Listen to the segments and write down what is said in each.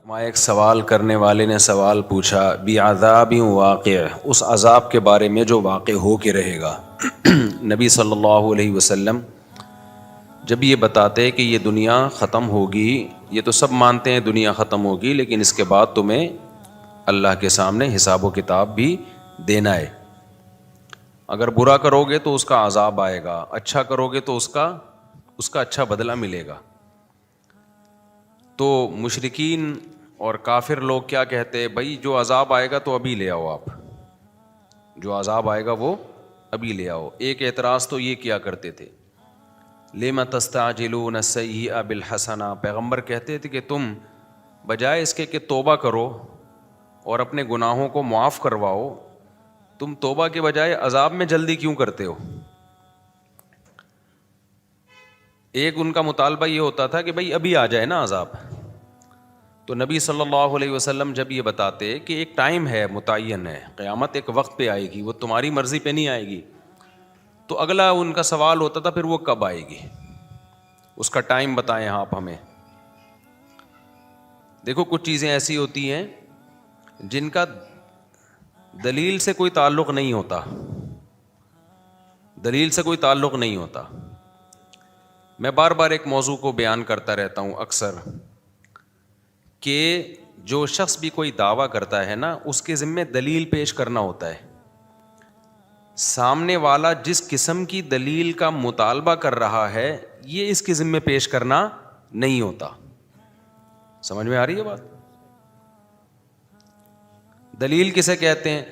وہاں ایک سوال کرنے والے نے سوال پوچھا بعذاب واقع، اس عذاب کے بارے میں جو واقع ہو کے رہے گا۔ نبی صلی اللہ علیہ وسلم جب یہ بتاتے کہ یہ دنیا ختم ہوگی، یہ تو سب مانتے ہیں دنیا ختم ہوگی، لیکن اس کے بعد تمہیں اللہ کے سامنے حساب و کتاب بھی دینا ہے۔ اگر برا کرو گے تو اس کا عذاب آئے گا، اچھا کرو گے تو اس کا اچھا بدلہ ملے گا۔ تو مشرکین اور کافر لوگ کیا کہتے، بھائی جو عذاب آئے گا تو ابھی لے آؤ، آپ جو عذاب آئے گا وہ ابھی لے آؤ۔ ایک اعتراض تو یہ کیا کرتے تھے، لِمَ تَسْتَعْجِلُونَ السَّيِّئَةَ بِالْحَسَنَةِ، پیغمبر کہتے تھے کہ تم بجائے اس کے کہ توبہ کرو اور اپنے گناہوں کو معاف کرواؤ، تم توبہ کے بجائے عذاب میں جلدی کیوں کرتے ہو؟ ایک ان کا مطالبہ یہ ہوتا تھا کہ بھائی ابھی آ جائے نا عذاب۔ تو نبی صلی اللہ علیہ وسلم جب یہ بتاتے کہ ایک ٹائم ہے، متعین ہے، قیامت ایک وقت پہ آئے گی، وہ تمہاری مرضی پہ نہیں آئے گی، تو اگلا ان کا سوال ہوتا تھا پھر وہ کب آئے گی، اس کا ٹائم بتائیں آپ ہمیں۔ دیکھو کچھ چیزیں ایسی ہوتی ہیں جن کا دلیل سے کوئی تعلق نہیں ہوتا، دلیل سے کوئی تعلق نہیں ہوتا۔ میں بار بار ایک موضوع کو بیان کرتا رہتا ہوں اکثر، کہ جو شخص بھی کوئی دعویٰ کرتا ہے نا، اس کے ذمہ دلیل پیش کرنا ہوتا ہے۔ سامنے والا جس قسم کی دلیل کا مطالبہ کر رہا ہے، یہ اس کے ذمہ پیش کرنا نہیں ہوتا۔ سمجھ میں آ رہی ہے بات؟ دلیل کسے کہتے ہیں؟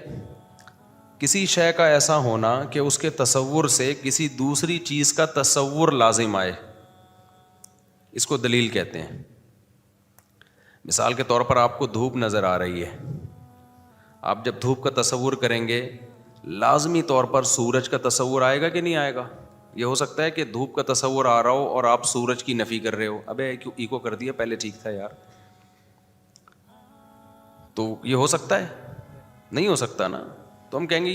کسی شے کا ایسا ہونا کہ اس کے تصور سے کسی دوسری چیز کا تصور لازم آئے، اس کو دلیل کہتے ہیں۔ مثال کے طور پر آپ کو دھوپ نظر آ رہی ہے، آپ جب دھوپ کا تصور کریں گے، لازمی طور پر سورج کا تصور آئے گا کہ نہیں آئے گا؟ یہ ہو سکتا ہے کہ دھوپ کا تصور آ رہا ہو اور آپ سورج کی نفی کر رہے ہو، ابے ایکو کر دیا، پہلے ٹھیک تھا یار۔ تو یہ ہو سکتا ہے؟ نہیں ہو سکتا نا۔ تو ہم کہیں گے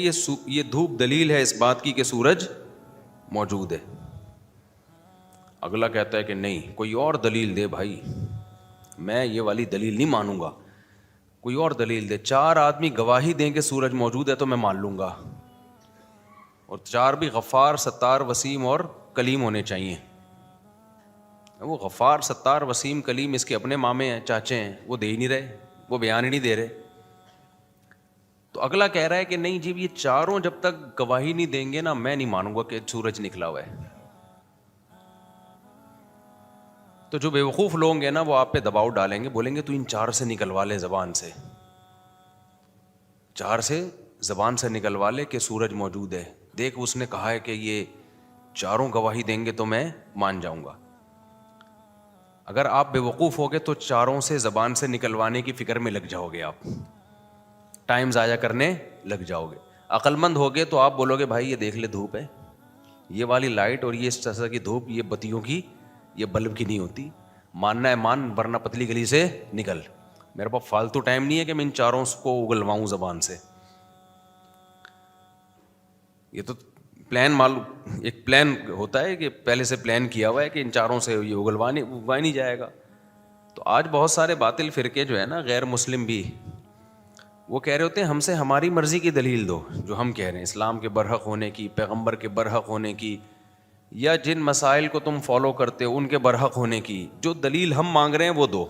یہ دھوپ دلیل ہے اس بات کی کہ سورج موجود ہے۔ اگلا کہتا ہے کہ نہیں، کوئی اور دلیل دے بھائی، میں یہ والی دلیل نہیں مانوں گا، کوئی اور دلیل دے۔ چار آدمی گواہی دیں کہ سورج موجود ہے تو میں مان لوں گا، اور چار بھی غفار، ستار، وسیم اور کلیم ہونے چاہیے۔ وہ غفار، ستار، وسیم، کلیم اس کے اپنے مامے ہیں، چاچے ہیں، وہ دے ہی نہیں رہے، وہ بیان ہی نہیں دے رہے۔ تو اگلا کہہ رہا ہے کہ نہیں جی، یہ چاروں جب تک گواہی نہیں دیں گے نا، میں نہیں مانوں گا کہ سورج نکلا ہوا ہے۔ تو جو بے وقوف لوگ ہیں نا، وہ آپ پہ دباؤ ڈالیں گے، بولیں گے تو ان چار سے نکلوا لے، زبان سے، چار سے زبان سے نکلوا لے کہ سورج موجود ہے، دیکھ اس نے کہا ہے کہ یہ چاروں گواہی دیں گے تو میں مان جاؤں گا۔ اگر آپ بے وقوف ہوگے تو چاروں سے زبان سے نکلوانے کی فکر میں لگ جاؤ گے، آپ ٹائم ضائع کرنے لگ جاؤ گے۔ عقل مند ہوگے تو آپ بولو گے بھائی یہ دیکھ لے دھوپ ہے، یہ والی لائٹ اور یہ اس طرح کی دھوپ، یہ بتیوں کی، یہ بلب کی نہیں ہوتی، ماننا ہے مان، ورنہ پتلی گلی سے نکل۔ میرے پاس فالتو ٹائم نہیں ہے کہ میں ان چاروں کو اگلواؤں زبان سے۔ یہ تو ایک پلان ہوتا ہے کہ پہلے سے پلان کیا ہوا ہے کہ ان چاروں سے یہ اگلوا نہیں جائے گا۔ تو آج بہت سارے باطل فرقے جو ہے نا، غیر مسلم بھی، وہ کہہ رہے ہوتے ہیں ہم سے ہماری مرضی کی دلیل دو، جو ہم کہہ رہے ہیں اسلام کے برحق ہونے کی، پیغمبر کے برحق ہونے کی، یا جن مسائل کو تم فالو کرتے ہو ان کے برحق ہونے کی، جو دلیل ہم مانگ رہے ہیں وہ دو۔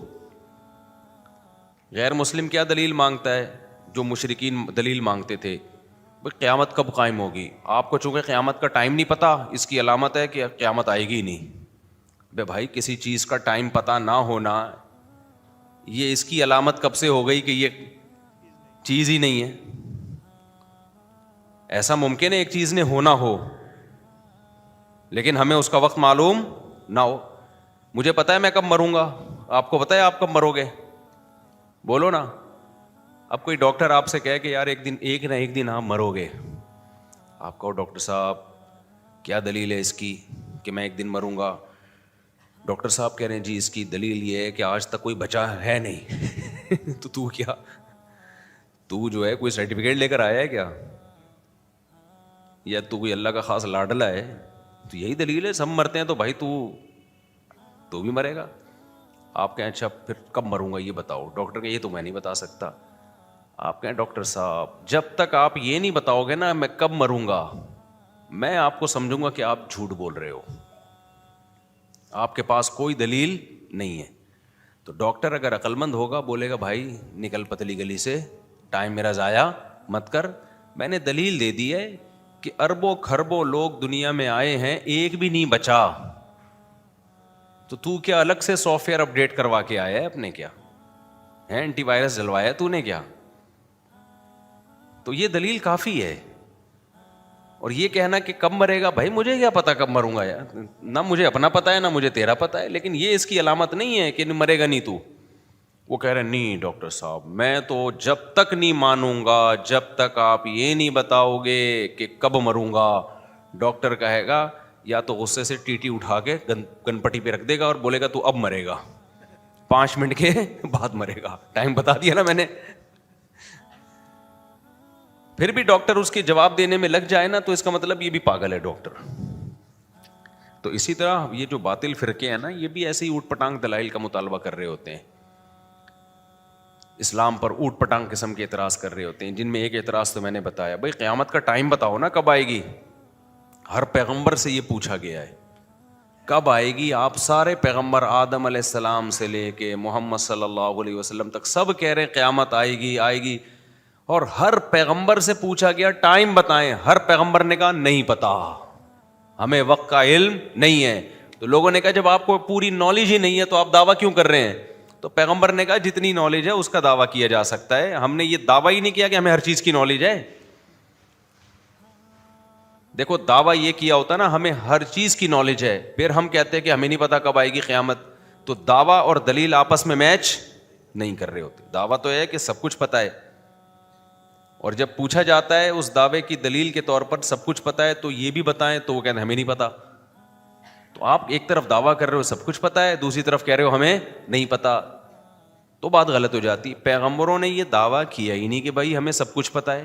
غیر مسلم کیا دلیل مانگتا ہے؟ جو مشرکین دلیل مانگتے تھے، بھئی قیامت کب قائم ہوگی؟ آپ کو چونکہ قیامت کا ٹائم نہیں پتا، اس کی علامت ہے کہ قیامت آئے گی ہی نہیں۔ بے بھائی کسی چیز کا ٹائم پتا نہ ہونا، یہ اس کی علامت کب سے ہو گئی کہ یہ چیز ہی نہیں ہے؟ ایسا ممکن ہے ایک چیز نے ہونا ہو لیکن ہمیں اس کا وقت معلوم نہ ہو۔ مجھے پتا ہے میں کب مروں گا، آپ کو پتا ہے آپ کب مرو گے؟ بولو نا۔ اب کوئی ڈاکٹر آپ سے کہے کہ یار ایک نہ ایک دن آپ مرو گے، آپ کہو ڈاکٹر صاحب کیا دلیل ہے اس کی کہ میں ایک دن مروں گا؟ ڈاکٹر صاحب کہہ رہے ہیں جی اس کی دلیل یہ ہے کہ آج تک کوئی بچا ہے نہیں۔ تو کیا، تو جو ہے کوئی سرٹیفکیٹ لے کر آیا ہے کیا؟ یا تو کوئی اللہ کا خاص لاڈلا ہے؟ تو یہی دلیل ہے، سب مرتے ہیں تو بھائی تو بھی مرے گا۔ آپ کہیں اچھا پھر کب مروں گا یہ بتاؤ. ڈاکٹر کہیں یہ تو میں نہیں بتا سکتا. آپ کہیں ڈاکٹر صاحب جب تک آپ یہ نہیں بتاؤ گے نا میں کب مروں گا, میں آپ کو سمجھوں گا کہ آپ جھوٹ بول رہے ہو, آپ کے پاس کوئی دلیل نہیں ہے. تو ڈاکٹر اگر عقل مند ہوگا بولے گا بھائی نکل پتلی گلی سے, ٹائم میرا ضائع مت کر, میں نے دلیل دے دی ہے کہ اربوں کھربوں لوگ دنیا میں آئے ہیں, ایک بھی نہیں بچا, تو کیا الگ سے سافٹ ویئر اپ ڈیٹ کروا کے آیا ہے اپنے, کیا ہے اینٹی وائرس ڈلوایا تو نے کیا؟ تو یہ دلیل کافی ہے. اور یہ کہنا کہ کب مرے گا, بھائی مجھے کیا پتا کب مروں گا یار, نہ مجھے اپنا پتا ہے نہ مجھے تیرا پتا ہے, لیکن یہ اس کی علامت نہیں ہے کہ مرے گا نہیں تو. وہ کہہ رہے نہیں ڈاکٹر صاحب میں تو جب تک نہیں مانوں گا جب تک آپ یہ نہیں بتاؤ گے کہ کب مروں گا. ڈاکٹر کہے گا یا تو غصے سے ٹی اٹھا کے گن پٹی پہ رکھ دے گا اور بولے گا تو اب مرے گا, 5 منٹ کے بعد مرے گا, ٹائم بتا دیا نا میں نے. پھر بھی ڈاکٹر اس کے جواب دینے میں لگ جائے نا تو اس کا مطلب یہ بھی پاگل ہے ڈاکٹر. تو اسی طرح یہ جو باطل فرقے ہیں نا یہ بھی ایسے ہی اوٹ پٹانگ دلائل کا مطالبہ کر رہے ہوتے ہیں, اسلام پر اوٹ پٹانگ قسم کے اعتراض کر رہے ہوتے ہیں, جن میں ایک اعتراض تو میں نے بتایا, بھائی قیامت کا ٹائم بتاؤ نا کب آئے گی. ہر پیغمبر سے یہ پوچھا گیا ہے کب آئے گی. آپ سارے پیغمبر آدم علیہ السلام سے لے کے محمد صلی اللہ علیہ وسلم تک سب کہہ رہے ہیں قیامت آئے گی آئے گی, اور ہر پیغمبر سے پوچھا گیا ٹائم بتائیں, ہر پیغمبر نے کہا نہیں پتا, ہمیں وقت کا علم نہیں ہے. تو لوگوں نے کہا جب آپ کو پوری نالج ہی نہیں ہے تو آپ دعویٰ کیوں کر رہے ہیں؟ تو پیغمبر نے کہا جتنی نالج ہے اس کا دعویٰ کیا جا سکتا ہے, ہم نے یہ دعویٰ ہی نہیں کیا کہ ہمیں ہر چیز کی نالج ہے. دیکھو دعویٰ یہ کیا ہوتا نا ہمیں ہر چیز کی نالج ہے, پھر ہم کہتے ہیں کہ ہمیں نہیں پتا کب آئے گی قیامت, تو دعویٰ اور دلیل آپس میں میچ نہیں کر رہے ہوتے. دعویٰ تو ہے کہ سب کچھ پتا ہے, اور جب پوچھا جاتا ہے اس دعوے کی دلیل کے طور پر سب کچھ پتا ہے تو یہ بھی بتائیں, تو وہ کہتے ہیں ہمیں نہیں پتا. تو آپ ایک طرف دعویٰ کر رہے ہو سب کچھ پتا ہے, دوسری طرف کہہ رہے ہو ہمیں نہیں پتا, تو بات غلط ہو جاتی. پیغمبروں نے یہ دعویٰ کیا ہی نہیں کہ بھائی ہمیں سب کچھ پتا ہے.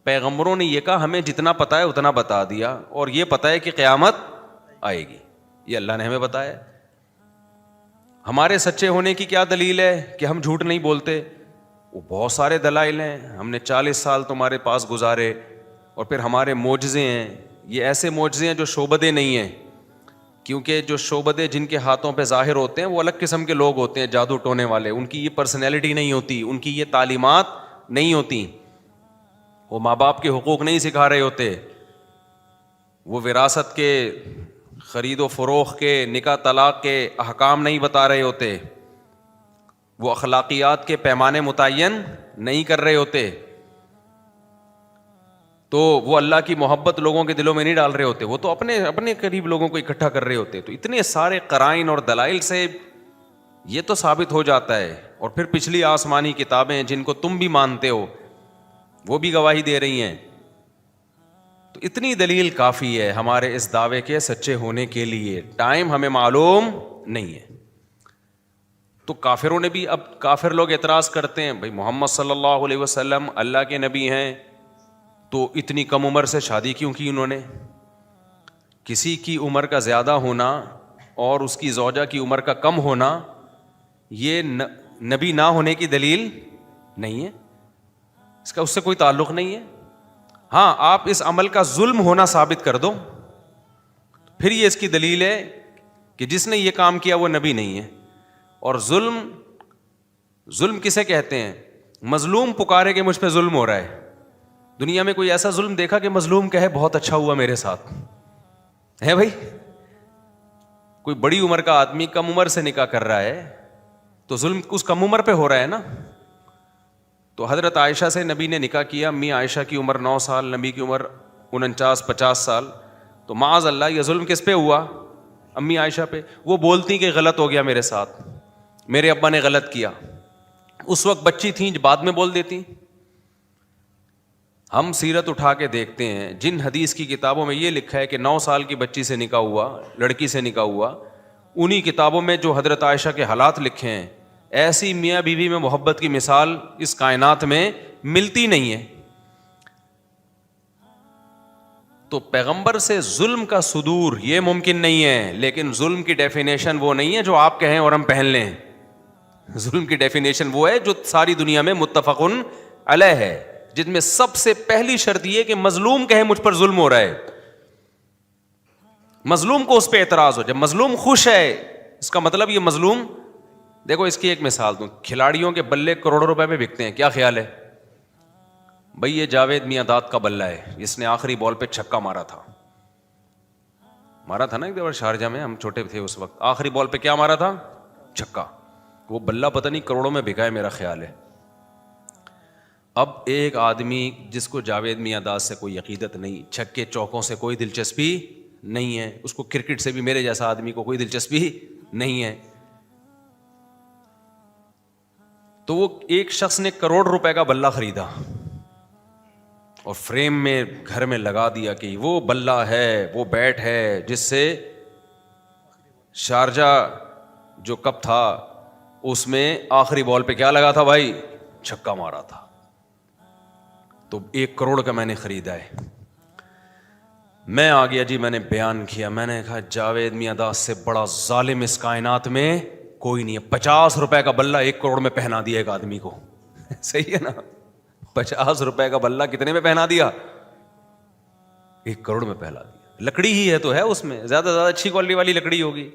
پیغمبروں نے یہ کہا ہمیں جتنا پتا ہے اتنا بتا دیا, اور یہ پتا ہے کہ قیامت آئے گی, یہ اللہ نے ہمیں بتایا. ہمارے سچے ہونے کی کیا دلیل ہے کہ ہم جھوٹ نہیں بولتے؟ وہ بہت سارے دلائل ہیں, ہم نے 40 سال تمہارے پاس گزارے, اور پھر ہمارے معجزے ہیں, یہ ایسے معجزے ہیں جو شعبدے نہیں ہیں, کیونکہ جو شعبدے جن کے ہاتھوں پہ ظاہر ہوتے ہیں وہ الگ قسم کے لوگ ہوتے ہیں, جادو ٹونے والے, ان کی یہ پرسنالٹی نہیں ہوتی, ان کی یہ تعلیمات نہیں ہوتی, وہ ماں باپ کے حقوق نہیں سکھا رہے ہوتے, وہ وراثت کے خرید و فروخت کے نکاح طلاق کے احکام نہیں بتا رہے ہوتے, وہ اخلاقیات کے پیمانے متعین نہیں کر رہے ہوتے, تو وہ اللہ کی محبت لوگوں کے دلوں میں نہیں ڈال رہے ہوتے, وہ تو اپنے قریب لوگوں کو اکٹھا کر رہے ہوتے. تو اتنے سارے قرائن اور دلائل سے یہ تو ثابت ہو جاتا ہے. اور پھر پچھلی آسمانی کتابیں جن کو تم بھی مانتے ہو وہ بھی گواہی دے رہی ہیں. تو اتنی دلیل کافی ہے ہمارے اس دعوے کے سچے ہونے کے لیے. ٹائم ہمیں معلوم نہیں ہے. تو کافروں نے بھی, اب کافر لوگ اعتراض کرتے ہیں بھائی محمد صلی اللہ علیہ وسلم اللہ کے نبی ہیں تو اتنی کم عمر سے شادی کیوں کی انہوں نے؟ کسی کی عمر کا زیادہ ہونا اور اس کی زوجہ کی عمر کا کم ہونا یہ نبی نہ ہونے کی دلیل نہیں ہے, اس سے کوئی تعلق نہیں ہے. ہاں آپ اس عمل کا ظلم ہونا ثابت کر دو, پھر یہ اس کی دلیل ہے کہ جس نے یہ کام کیا وہ نبی نہیں ہے. اور ظلم کسے کہتے ہیں؟ مظلوم پکارے کہ مجھ پہ ظلم ہو رہا ہے. دنیا میں کوئی ایسا ظلم دیکھا کہ مظلوم کہے بہت اچھا ہوا میرے ساتھ ہے؟ بھائی کوئی بڑی عمر کا آدمی کم عمر سے نکاح کر رہا ہے تو ظلم اس کم عمر پہ ہو رہا ہے نا. تو حضرت عائشہ سے نبی نے نکاح کیا, امی عائشہ کی عمر 9 سال, نبی کی عمر 49-50 سال. تو معاذ اللہ یہ ظلم کس پہ ہوا؟ امی عائشہ پہ. وہ بولتی کہ غلط ہو گیا میرے ساتھ, میرے ابا نے غلط کیا. اس وقت بچی تھیں, بعد میں بول دیتی. ہم سیرت اٹھا کے دیکھتے ہیں, جن حدیث کی کتابوں میں یہ لکھا ہے کہ 9 سال کی بچی سے نکاح ہوا, لڑکی سے نکاح ہوا, انہی کتابوں میں جو حضرت عائشہ کے حالات لکھے ہیں, ایسی میاں بیوی میں محبت کی مثال اس کائنات میں ملتی نہیں ہے. تو پیغمبر سے ظلم کا صدور یہ ممکن نہیں ہے، لیکن ظلم کی ڈیفینیشن وہ نہیں ہے جو آپ کہیں اور ہم پہن لیں. ظلم کی ڈیفینیشن وہ ہے جو ساری دنیا میں متفقن علیہ ہے، جن میں سب سے پہلی شرط یہ کہ مظلوم کہے مجھ پر ظلم ہو رہا ہے، مظلوم کو اس پہ اعتراض ہو. جب مظلوم خوش ہے اس کا مطلب یہ مظلوم. دیکھو اس کی ایک مثال دوں، کھلاڑیوں کے بلے کروڑوں روپے میں بکتے ہیں، کیا خیال ہے بھائی؟ یہ جاوید میاں داد کا بلہ ہے، اس نے آخری بال پہ چھکا مارا تھا نا ایک دفعہ شارجہ میں، ہم چھوٹے تھے اس وقت. آخری بال پہ کیا مارا تھا؟ چھکا. وہ بلہ پتہ نہیں کروڑوں میں بکا ہے میرا خیال ہے. اب ایک آدمی جس کو جاوید میاں داد سے کوئی عقیدت نہیں، چھکے چوکوں سے کوئی دلچسپی نہیں ہے، اس کو کرکٹ سے بھی میرے جیسا آدمی کو کوئی دلچسپی نہیں ہے، تو وہ ایک شخص نے کروڑ روپے کا بلہ خریدا اور فریم میں گھر میں لگا دیا کہ وہ بلہ ہے، وہ بیٹ ہے جس سے شارجہ جو کپ تھا اس میں آخری بال پہ کیا لگا تھا بھائی؟ چھکا مارا تھا. تو 1 کروڑ کا میں نے خریدا ہے. میں آ گیا جی، میں نے بیان کیا، میں نے کہا جاوید میاں داد سے بڑا ظالم اس کائنات میں کوئی نہیں ہے. 50 روپے کا بلہ 1 کروڑ میں پہنا دیا ایک آدمی کو. صحیح ہے نا؟ 50 روپے کا بلہ کتنے میں پہنا دیا؟ 1 کروڑ میں پہنا دیا. لکڑی ہی ہے تو ہے، اس میں زیادہ سے زیادہ اچھی کوالٹی والی لکڑی ہوگی.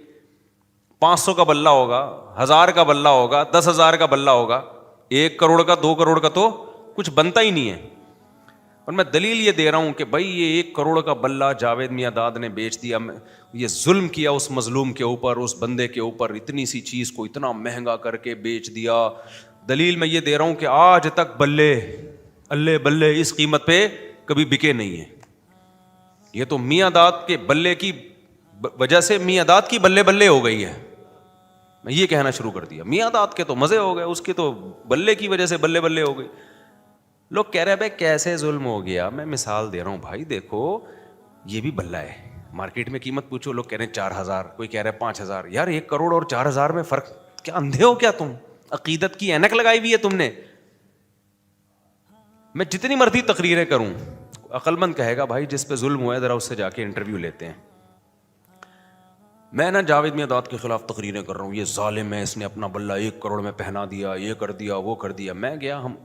500 کا بلہ ہوگا، 1000 کا بلہ ہوگا، 10,000 کا بلہ ہوگا. 1 کروڑ کا 2 کروڑ کا تو کچھ بنتا ہی نہیں ہے. اور میں دلیل یہ دے رہا ہوں کہ بھائی یہ 1 کروڑ کا بلہ جاوید میاں داد نے بیچ دیا. یہ ظلم کیا اس مظلوم کے اوپر، اس بندے کے اوپر، اتنی سی چیز کو اتنا مہنگا کر کے بیچ دیا. دلیل میں یہ دے رہا ہوں کہ آج تک بلے اللہ بلے اس قیمت پہ کبھی بکے نہیں ہیں. یہ تو میاں داد کے بلے کی وجہ سے میاں داد کی بلے بلے ہو گئی ہے. میں یہ کہنا شروع کر دیا میاں داد کے تو مزے ہو گئے، اس کے تو بلے کی وجہ سے بلے بلے ہو گئی. لوگ کہہ رہے ہیں بھائی کیسے ظلم ہو گیا. میں مثال دے رہا ہوں بھائی، دیکھو یہ بھی بلہ ہے، مارکیٹ میں قیمت پوچھو، لوگ کہہ رہے ہیں 4,000، کوئی کہہ رہا ہے 5,000. یار 1 کروڑ اور 4,000 میں فرق کیا؟ اندھے ہو کیا تم؟ عقیدت کی اینک لگائی ہوئی ہے تم نے. میں جتنی مرضی تقریریں کروں، عقل مند کہے گا بھائی جس پہ ظلم ہوا ہے ذرا اس سے جا کے انٹرویو لیتے ہیں. میں نا جاوید میاں داد کے خلاف تقریریں کر رہا ہوں، یہ ظالم ہے، اس نے اپنا بلہ 1 کروڑ میں پہنا دیا، یہ کر دیا، وہ کر دیا. میں گیا، ہم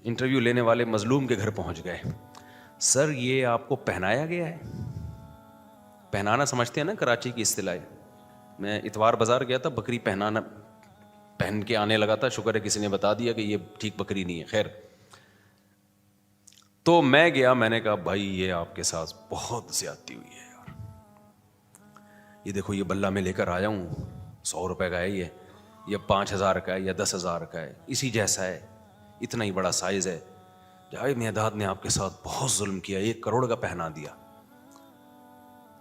انٹرویو لینے والے مظلوم کے گھر پہنچ گئے. سر یہ آپ کو پہنایا گیا ہے؟ پہنانا سمجھتے ہیں نا کراچی کی اصطلاح. میں اتوار بازار گیا تھا، بکری پہنانا پہن کے آنے لگا تھا، شکر ہے کسی نے بتا دیا کہ یہ ٹھیک بکری نہیں ہے. خیر، تو میں گیا، میں نے کہا بھائی یہ آپ کے ساتھ بہت زیادتی ہوئی ہے یار. یہ دیکھو یہ بلہ میں لے کر آیا ہوں، 100 روپے کا ہے، یہ 5,000 کا ہے یا 10,000 کا ہے، اسی جیسا ہے، اتنا ہی بڑا سائز ہے. جاوید میاں داد نے آپ کے ساتھ بہت ظلم کیا، 1 کروڑ کا پہنا دیا.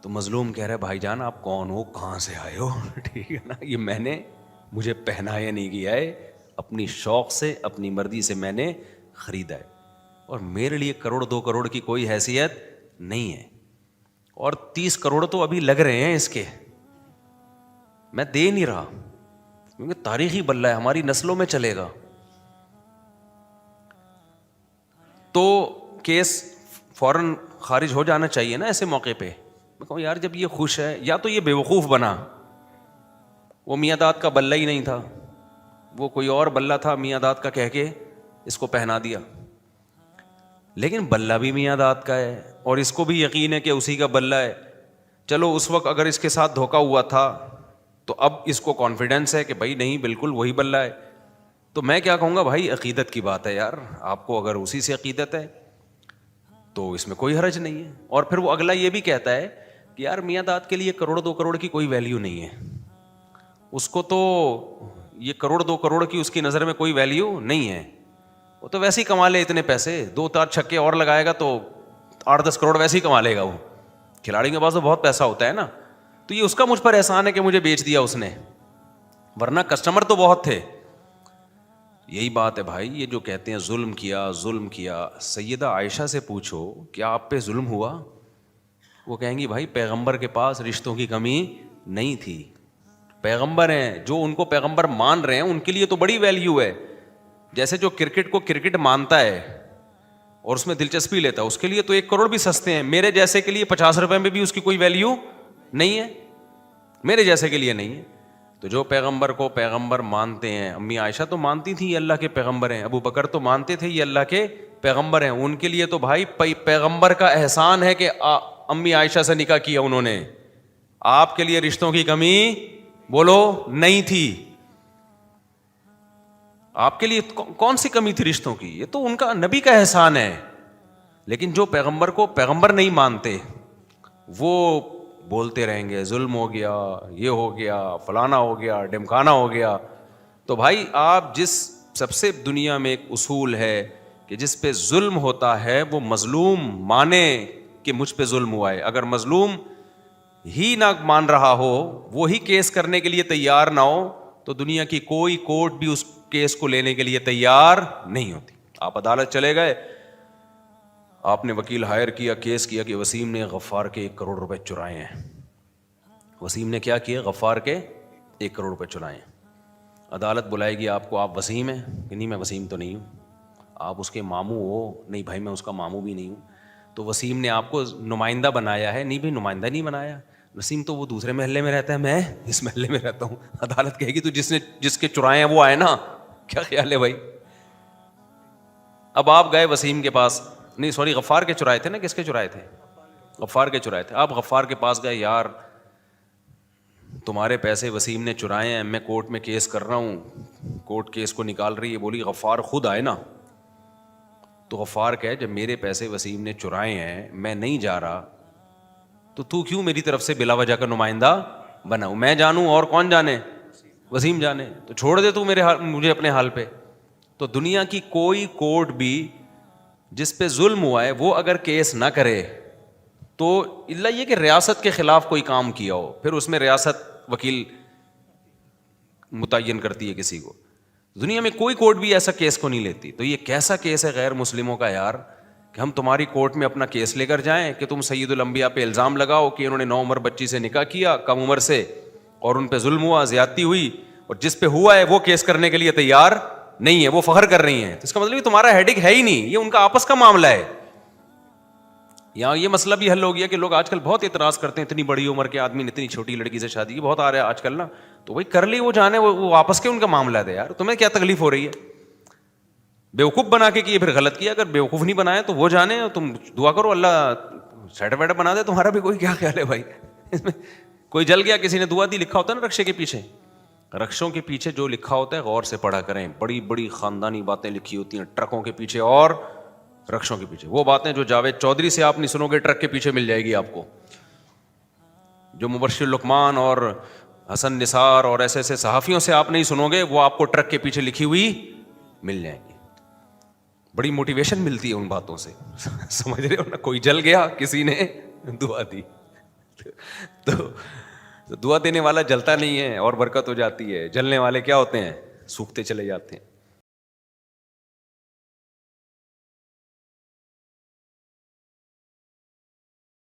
تو مظلوم کہہ رہے بھائی جان آپ کون ہو، کہاں سے آئے ہو؟ ٹھیک ہے نا، یہ میں نے مجھے پہنایا نہیں گیا ہے، اپنی شوق سے اپنی مرضی سے میں نے خریدا ہے، اور میرے لیے 1 کروڑ 2 کروڑ کی کوئی حیثیت نہیں ہے. اور 30 کروڑ تو ابھی لگ رہے ہیں اس کے، میں دے نہیں رہا کیونکہ تاریخی بلہ ہے، ہماری نسلوں میں چلے گا. تو کیس فوراً خارج ہو جانا چاہیے نا ایسے موقع پہ. میں کہوں یار جب یہ خوش ہے، یا تو یہ بیوقوف بنا، وہ میاں داد کا بلہ ہی نہیں تھا، وہ کوئی اور بلہ تھا، میاں داد کا کہہ کے اس کو پہنا دیا. لیکن بلہ بھی میاں داد کا ہے اور اس کو بھی یقین ہے کہ اسی کا بلہ ہے. چلو اس وقت اگر اس کے ساتھ دھوکا ہوا تھا تو اب اس کو کانفیڈنس ہے کہ بھائی نہیں بالکل وہی بلہ ہے. تو میں کیا کہوں گا بھائی عقیدت کی بات ہے یار، آپ کو اگر اسی سے عقیدت ہے تو اس میں کوئی حرج نہیں ہے. اور پھر وہ اگلا یہ بھی کہتا ہے کہ یار میاں داد کے لیے 1 کروڑ 2 کروڑ کی کوئی ویلیو نہیں ہے، اس کو تو یہ 1 کروڑ 2 کروڑ کی اس کی نظر میں کوئی ویلیو نہیں ہے، وہ تو ویسے ہی کما لے اتنے پیسے، 2-4 چھکے اور لگائے گا تو 8-10 کروڑ ویسے ہی کما لے گا. وہ کھلاڑی کے پاس تو بہت پیسہ ہوتا ہے نا، تو یہ اس کا مجھ پر احسان ہے کہ مجھے بیچ دیا اس نے، ورنہ کسٹمر تو بہت تھے. یہی بات ہے بھائی، یہ جو کہتے ہیں ظلم کیا ظلم کیا، سیدہ عائشہ سے پوچھو کیا آپ پہ ظلم ہوا؟ وہ کہیں گی بھائی پیغمبر کے پاس رشتوں کی کمی نہیں تھی، پیغمبر ہیں، جو ان کو پیغمبر مان رہے ہیں ان کے لیے تو بڑی ویلیو ہے. جیسے جو کرکٹ کو کرکٹ مانتا ہے اور اس میں دلچسپی لیتا ہے, اس کے لیے تو 1 کروڑ بھی سستے ہیں. میرے جیسے کے لیے 50 روپے میں بھی اس کی کوئی ویلیو نہیں ہے, میرے جیسے کے لیے نہیں ہے. تو جو پیغمبر کو پیغمبر مانتے ہیں, امی عائشہ تو مانتی تھی یہ اللہ کے پیغمبر ہیں, ابو بکر تو مانتے تھے یہ اللہ کے پیغمبر ہیں, ان کے لیے تو بھائی پیغمبر کا احسان ہے کہ امی عائشہ سے نکاح کیا انہوں نے. آپ کے لیے رشتوں کی کمی بولو نہیں تھی. آپ کے لیے کون سی کمی تھی رشتوں کی؟ یہ تو ان کا نبی کا احسان ہے. لیکن جو پیغمبر کو پیغمبر نہیں مانتے وہ بولتے رہیں گے ظلم ہو گیا, یہ ہو گیا, فلانا ہو گیا, ڈمکانا ہو گیا. تو بھائی آپ جس سب سے دنیا میں ایک اصول ہے کہ جس پہ ظلم ہوتا ہے وہ مظلوم مانے کہ مجھ پہ ظلم ہوا ہے. اگر مظلوم ہی نہ مان رہا ہو, وہی کیس کرنے کے لیے تیار نہ ہو, تو دنیا کی کوئی کورٹ بھی اس کیس کو لینے کے لیے تیار نہیں ہوتی. آپ عدالت چلے گئے, آپ نے وکیل ہائر کیا, کیس کیا کہ وسیم نے غفار کے 1 کروڑ روپے چرائے ہیں. وسیم نے کیا کیا؟ غفار کے 1 کروڑ روپے چرائے ہیں. عدالت بلائے گی آپ کو, آپ وسیم ہیں کہ نہیں؟ میں وسیم تو نہیں ہوں. آپ اس کے ماموں ہو؟ نہیں بھائی میں اس کا ماموں بھی نہیں ہوں. تو وسیم نے آپ کو نمائندہ بنایا ہے؟ نہیں بھائی نمائندہ نہیں بنایا. وسیم تو وہ دوسرے محلے میں رہتا ہے, میں اس محلے میں رہتا ہوں. عدالت کہے گی تو جس کے چرائے ہیں وہ آئے نا. کیا خیال ہے بھائی؟ اب آپ گئے وسیم کے پاس, نہیں سوری غفار کے چرائے تھے نا, کس کے چرائے تھے؟ غفار کے چرائے تھے. آپ غفار کے پاس گئے, یار تمہارے پیسے وسیم نے چرائے ہیں, میں کورٹ میں کیس کر رہا ہوں, کورٹ کیس کو نکال رہی ہے. بولی غفار خود آئے نا. تو غفار کہے جب میرے پیسے وسیم نے چرائے ہیں, میں نہیں جا رہا, تو کیوں میری طرف سے بلا وجہ کا نمائندہ بناؤں؟ میں جانوں اور کون جانے؟ وسیم جانے. تو چھوڑ دے تو مجھے اپنے حال پہ. تو دنیا کی کوئی کورٹ بھی جس پہ ظلم ہوا ہے وہ اگر کیس نہ کرے تو الا یہ کہ ریاست کے خلاف کوئی کام کیا ہو, پھر اس میں ریاست وکیل متعین کرتی ہے کسی کو. دنیا میں کوئی کورٹ بھی ایسا کیس کو نہیں لیتی. تو یہ کیسا کیس ہے غیر مسلموں کا یار, کہ ہم تمہاری کورٹ میں اپنا کیس لے کر جائیں کہ تم سید الانبیاء پہ الزام لگاؤ کہ انہوں نے 9 عمر بچی سے نکاح کیا, کم عمر سے, اور ان پہ ظلم ہوا, زیادتی ہوئی, اور جس پہ ہوا ہے وہ کیس کرنے کے لیے تیار نہیں ہے, وہ فخر کر رہی ہیں. تو اس کا مطلب تمہارا ہیڈک ہے ہی نہیں, یہ ان کا آپس کا معاملہ ہے. یہاں یہ مسئلہ بھی حل ہو گیا کہ لوگ آج کل بہت اعتراض کرتے ہیں, اتنی بڑی عمر کے آدمی نے اتنی چھوٹی لڑکی سے شادی کی, بہت آ رہا ہے آج کل نا. تو وہی کر لی, وہ جانے, وہ آپس کے ان کا معاملہ ہے یار, تمہیں کیا تکلیف ہو رہی ہے؟ بیوقوف بنا کے کیے پھر غلط کیا, اگر بیوقوف نہیں بنایا تو وہ جانے, تم دعا کرو اللہ سیٹ ویٹ بنا دے تمہارا بھی. کوئی کیا خیال ہے بھائی اس میں؟ کوئی جل گیا, کسی نے دعا دی, لکھا ہوتا ہے نا رکشے کے پیچھے, رکشوں کے پیچھے جو لکھا ہوتا ہے غور سے پڑھا کریں. بڑی بڑی خاندانی باتیں لکھی ہوتی ہیں ٹرکوں کے پیچھے اور رکشوں کے پیچھے. وہ باتیں جو جاوید چودھری سے آپ نہیں سنو گے ٹرک کے پیچھے مل جائے گی آپ کو. جو مبشر لقمان اور حسن نثار اور ایسے ایسے صحافیوں سے آپ نہیں سنو گے, وہ آپ کو ٹرک کے پیچھے لکھی ہوئی مل جائیں گی. بڑی موٹیویشن ملتی ہے ان باتوں سے, سمجھ رہے ہو نا. کوئی جل گیا, کسی نے دعا دی, تو دعا دینے والا جلتا نہیں ہے اور برکت ہو جاتی ہے. جلنے والے کیا ہوتے ہیں؟ سوکھتے چلے جاتے ہیں.